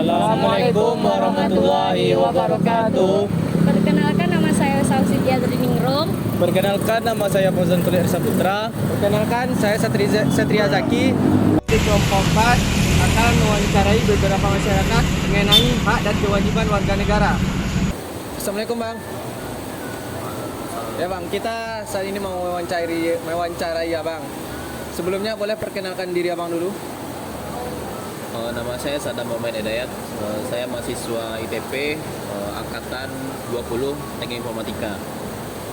Assalamualaikum warahmatullahi wabarakatuh. Perkenalkan, nama saya Sausidia Driningrum. Perkenalkan, nama saya Fauzan Kulir Saputra. Perkenalkan, saya Satria Zaki. Di kelompok 4 akan mewawancarai beberapa masyarakat mengenai hak dan kewajiban warga negara. Assalamualaikum Bang. Ya Bang, kita saat ini mau mewawancarai ya Bang. Sebelumnya boleh perkenalkan diri Abang dulu. Nama saya Sadam Muhammad Hidayat. Saya mahasiswa ITP angkatan 20 Teknik Informatika.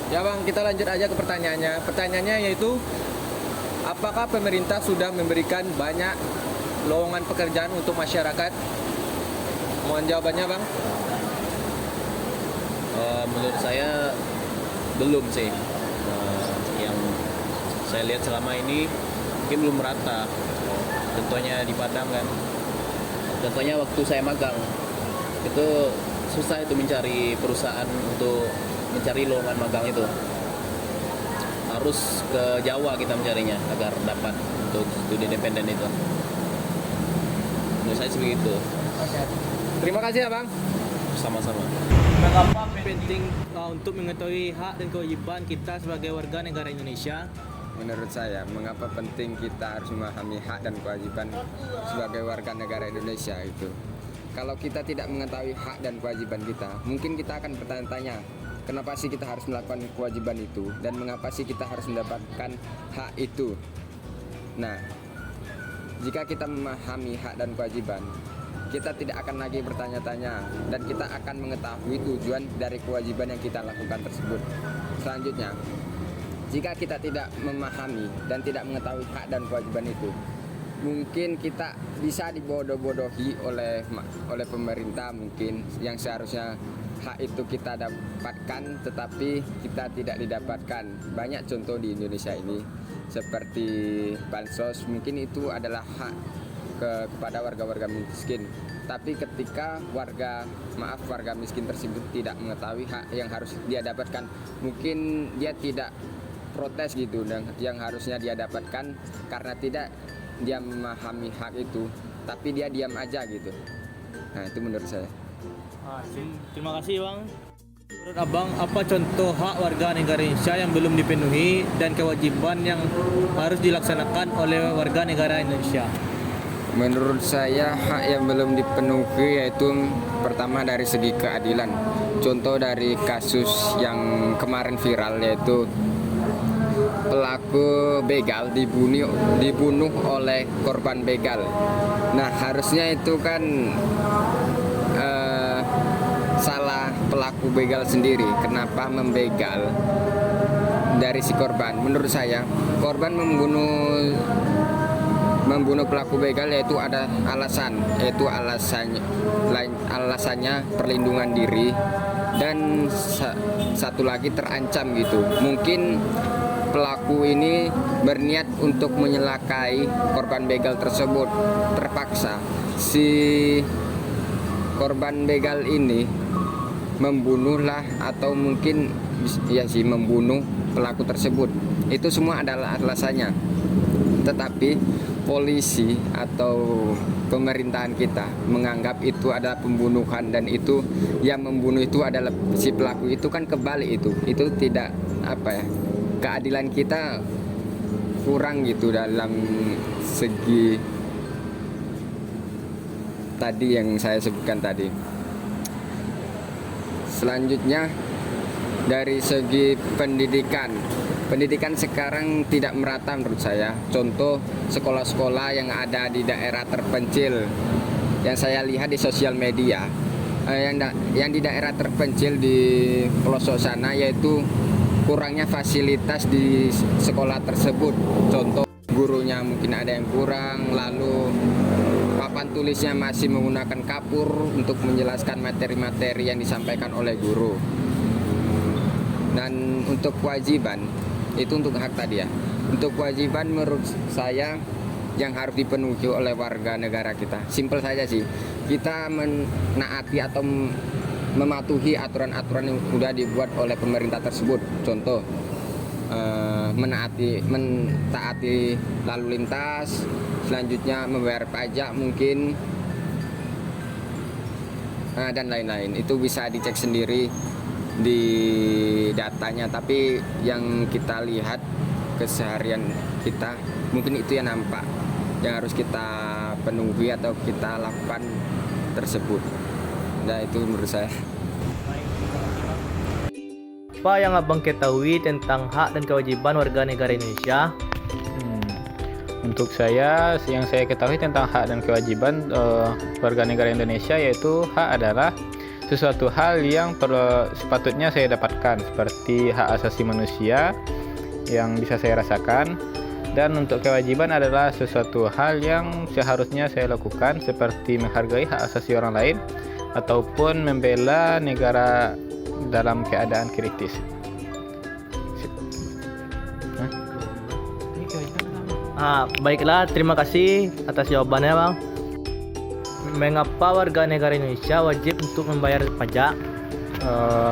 Ya Bang, kita lanjut aja ke pertanyaannya. Pertanyaannya yaitu, apakah pemerintah sudah memberikan banyak lowongan pekerjaan untuk masyarakat? Mohon jawabannya Bang. Menurut saya belum sih. Yang saya lihat selama ini mungkin belum merata. Contohnya di Padang kan. Contohnya waktu saya magang, itu susah itu mencari perusahaan untuk mencari lowongan magang itu. Harus ke Jawa kita mencarinya agar dapat untuk studi independen itu. Menurut saya seperti itu. Terima kasih ya Bang. Sama-sama. Mengapa penting untuk mengetahui hak dan kewajiban kita sebagai warga negara Indonesia? Menurut saya, mengapa penting kita harus memahami hak dan kewajiban sebagai warga negara Indonesia itu. Kalau kita tidak mengetahui hak dan kewajiban kita, mungkin kita akan bertanya-tanya, kenapa sih kita harus melakukan kewajiban itu dan mengapa sih kita harus mendapatkan hak itu. Nah, jika kita memahami hak dan kewajiban, kita tidak akan lagi bertanya-tanya dan kita akan mengetahui tujuan dari kewajiban yang kita lakukan tersebut. Selanjutnya, jika kita tidak memahami dan tidak mengetahui hak dan kewajiban itu, mungkin kita bisa dibodoh-bodohi oleh pemerintah mungkin, yang seharusnya hak itu kita dapatkan tetapi kita tidak didapatkan. Banyak contoh di Indonesia ini seperti bansos, mungkin itu adalah hak kepada warga-warga miskin. Tapi ketika warga miskin tersebut tidak mengetahui hak yang harus dia dapatkan, mungkin dia tidak protes gitu, dan yang harusnya dia dapatkan karena tidak dia memahami hak itu, tapi dia diam aja gitu. Nah, itu menurut saya. Terima kasih Bang. Menurut Abang, apa contoh hak warga negara Indonesia yang belum dipenuhi dan kewajiban yang harus dilaksanakan oleh warga negara Indonesia? Menurut saya hak yang belum dipenuhi yaitu pertama dari segi keadilan. Contoh dari kasus yang kemarin viral, yaitu pelaku begal dibunuh oleh korban begal. Nah, harusnya itu kan salah pelaku begal sendiri. Kenapa membegal dari si korban? Menurut saya, korban membunuh pelaku begal yaitu ada alasannya perlindungan diri, dan satu lagi terancam gitu. Mungkin pelaku ini berniat untuk menyelakai korban begal tersebut. Terpaksa si korban begal ini membunuhlah, atau mungkin membunuh pelaku tersebut. Itu semua adalah alasannya. Tetapi polisi atau pemerintahan kita menganggap itu adalah pembunuhan, dan itu yang membunuh itu adalah si pelaku. Itu kan kebalik, itu tidak keadilan kita kurang gitu dalam segi tadi yang saya sebutkan tadi. Selanjutnya dari segi pendidikan sekarang tidak merata menurut saya. Contoh sekolah-sekolah yang ada di daerah terpencil yang saya lihat di sosial media, yang di daerah terpencil di pelosok sana, yaitu kurangnya fasilitas di sekolah tersebut. Contoh gurunya mungkin ada yang kurang, lalu papan tulisnya masih menggunakan kapur untuk menjelaskan materi-materi yang disampaikan oleh guru. Dan untuk kewajiban, itu untuk hak tadi ya. Untuk kewajiban menurut saya yang harus dipenuhi oleh warga negara kita, simpel saja sih, kita menaati atau mematuhi aturan-aturan yang sudah dibuat oleh pemerintah tersebut. Contoh, mentaati lalu lintas, selanjutnya membayar pajak mungkin, dan lain-lain. Itu bisa dicek sendiri di datanya, tapi yang kita lihat keseharian kita mungkin itu yang nampak yang harus kita penuhi atau kita lakukan tersebut. Nah, itu menurut saya. Apa yang abang ketahui tentang hak dan kewajiban warga negara Indonesia? Untuk saya, yang saya ketahui tentang hak dan kewajiban warga negara Indonesia, yaitu hak adalah sesuatu hal yang sepatutnya saya dapatkan, seperti hak asasi manusia yang bisa saya rasakan. Dan untuk kewajiban adalah sesuatu hal yang seharusnya saya lakukan, seperti menghargai hak asasi orang lain ataupun membela negara dalam keadaan kritis. Baiklah, terima kasih atas jawabannya, Bang. Mengapa warga negara Indonesia wajib untuk membayar pajak?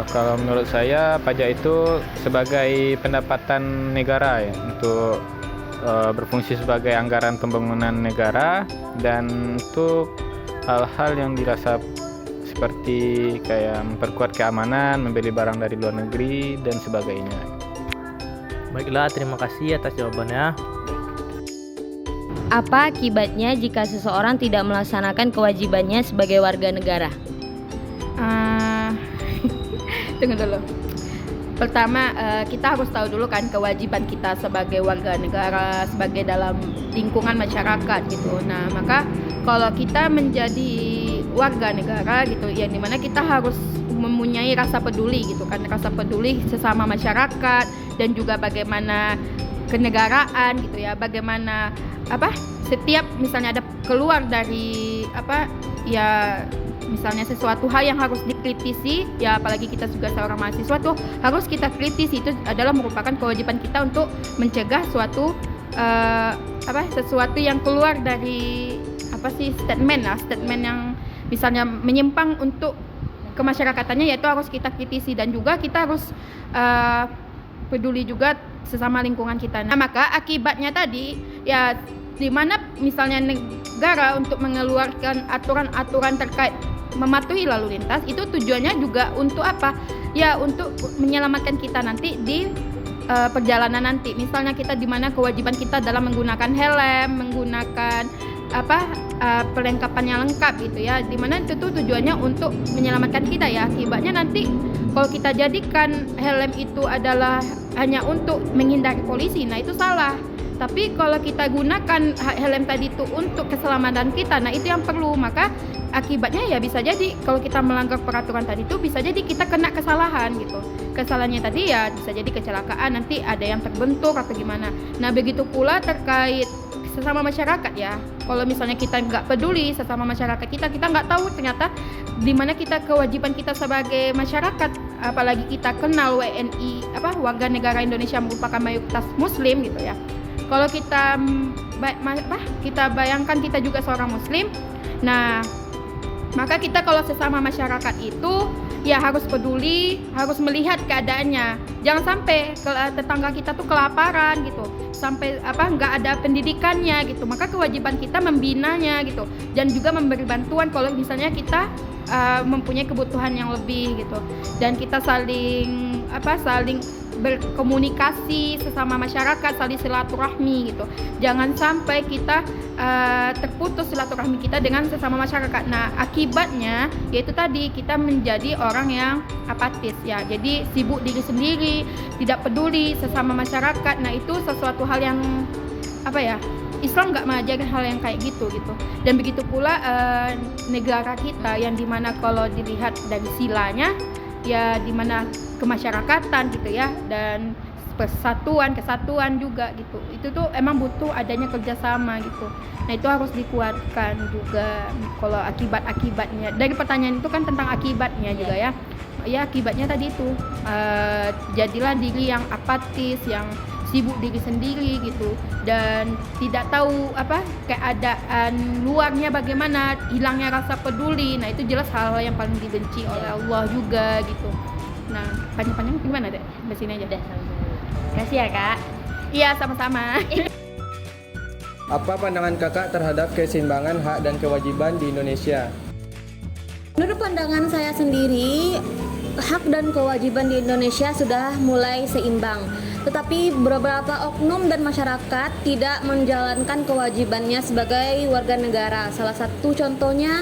Kalau menurut saya, pajak itu sebagai pendapatan negara ya, untuk berfungsi sebagai anggaran pembangunan negara, dan untuk hal-hal yang dirasa seperti kayak memperkuat keamanan, membeli barang dari luar negeri, dan sebagainya. Baiklah, terima kasih atas jawabannya. Apa akibatnya jika seseorang tidak melaksanakan kewajibannya sebagai warga negara? Tunggu dulu. Pertama, kita harus tahu dulu kan kewajiban kita sebagai warga negara, sebagai dalam lingkungan masyarakat gitu. Nah, maka kalau kita menjadi warga negara gitu, yang dimana kita harus mempunyai rasa peduli gitu kan, rasa peduli sesama masyarakat, dan juga bagaimana kenegaraan gitu ya, bagaimana setiap misalnya ada keluar dari misalnya sesuatu hal yang harus dikritisi ya, apalagi kita juga seorang mahasiswa tuh harus kita kritisi. Itu adalah merupakan kewajiban kita untuk mencegah sesuatu yang keluar dari statement yang misalnya menyimpang untuk kemasyarakatannya, yaitu harus kita kritisi, dan juga kita harus peduli juga sesama lingkungan kita. Nah, maka akibatnya tadi ya, di mana misalnya negara untuk mengeluarkan aturan-aturan terkait mematuhi lalu lintas, itu tujuannya juga untuk apa? Ya, untuk menyelamatkan kita nanti di perjalanan nanti. Misalnya kita di mana kewajiban kita dalam menggunakan helm, menggunakan perlengkapan yang lengkap gitu ya, dimana itu tuh tujuannya untuk menyelamatkan kita ya. Akibatnya nanti kalau kita jadikan helm itu adalah hanya untuk menghindari polisi, nah itu salah. Tapi kalau kita gunakan helm tadi itu untuk keselamatan kita, nah itu yang perlu. Maka akibatnya ya bisa jadi kalau kita melanggar peraturan tadi itu bisa jadi kita kena kesalahan gitu. Kesalahannya tadi ya bisa jadi kecelakaan, nanti ada yang terbentur atau gimana. Nah, begitu pula terkait sesama masyarakat ya. Kalau misalnya kita nggak peduli sesama masyarakat kita nggak tahu ternyata di mana kita kewajiban kita sebagai masyarakat, apalagi kita kenal WNI warga negara Indonesia merupakan mayoritas Muslim gitu ya. Kalau kita bayangkan kita juga seorang Muslim, nah maka kita kalau sesama masyarakat itu ya harus peduli, harus melihat keadaannya. Jangan sampai tetangga kita tuh kelaparan gitu, sampai nggak ada pendidikannya gitu. Maka kewajiban kita membinanya gitu, dan juga memberi bantuan kalau misalnya kita mempunyai kebutuhan yang lebih gitu. Dan kita saling berkomunikasi sesama masyarakat, saling silaturahmi gitu. Jangan sampai kita terputus silaturahmi kita dengan sesama masyarakat. Nah, akibatnya yaitu tadi kita menjadi orang yang apatis ya. Jadi sibuk diri sendiri, tidak peduli sesama masyarakat. Nah, itu sesuatu hal yang Islam nggak mengajarkan hal yang kayak gitu. Dan begitu pula negara kita yang dimana kalau dilihat dari silanya ya, dimana kemasyarakatan gitu ya, dan kesatuan juga gitu. Itu tuh emang butuh adanya kerjasama gitu. Nah, itu harus dikuatkan juga. Kalau akibatnya dari pertanyaan itu kan tentang akibatnya juga ya. Ya, akibatnya tadi itu jadilah diri yang apatis, yang sibuk diri sendiri gitu, dan tidak tahu keadaan luarnya bagaimana, hilangnya rasa peduli. Nah, itu jelas hal-hal yang paling dibenci oleh Allah juga gitu. Nah, panjang-panjang gimana deh? Di sini aja deh. Kasih ya, Kak. Iya, sama-sama. Apa pandangan kakak terhadap keseimbangan hak dan kewajiban di Indonesia? Menurut pandangan saya sendiri, hak dan kewajiban di Indonesia sudah mulai seimbang. Tetapi beberapa oknum dan masyarakat tidak menjalankan kewajibannya sebagai warga negara. Salah satu contohnya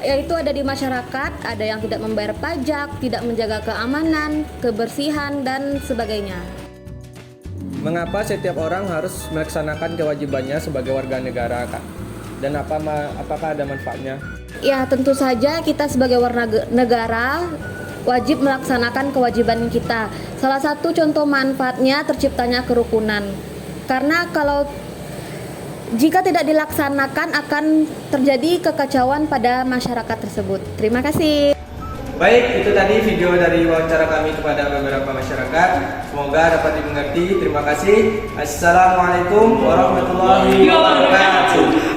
yaitu ada di masyarakat, ada yang tidak membayar pajak, tidak menjaga keamanan, kebersihan, dan sebagainya. Mengapa setiap orang harus melaksanakan kewajibannya sebagai warga negara, Kak? Dan apakah ada manfaatnya? Ya, tentu saja kita sebagai warga negara wajib melaksanakan kewajiban kita. Salah satu contoh manfaatnya terciptanya kerukunan. Karena jika tidak dilaksanakan akan terjadi kekacauan pada masyarakat tersebut. Terima kasih. Baik, itu tadi video dari wawancara kami kepada beberapa masyarakat. Semoga dapat dimengerti. Terima kasih. Assalamualaikum warahmatullahi wabarakatuh.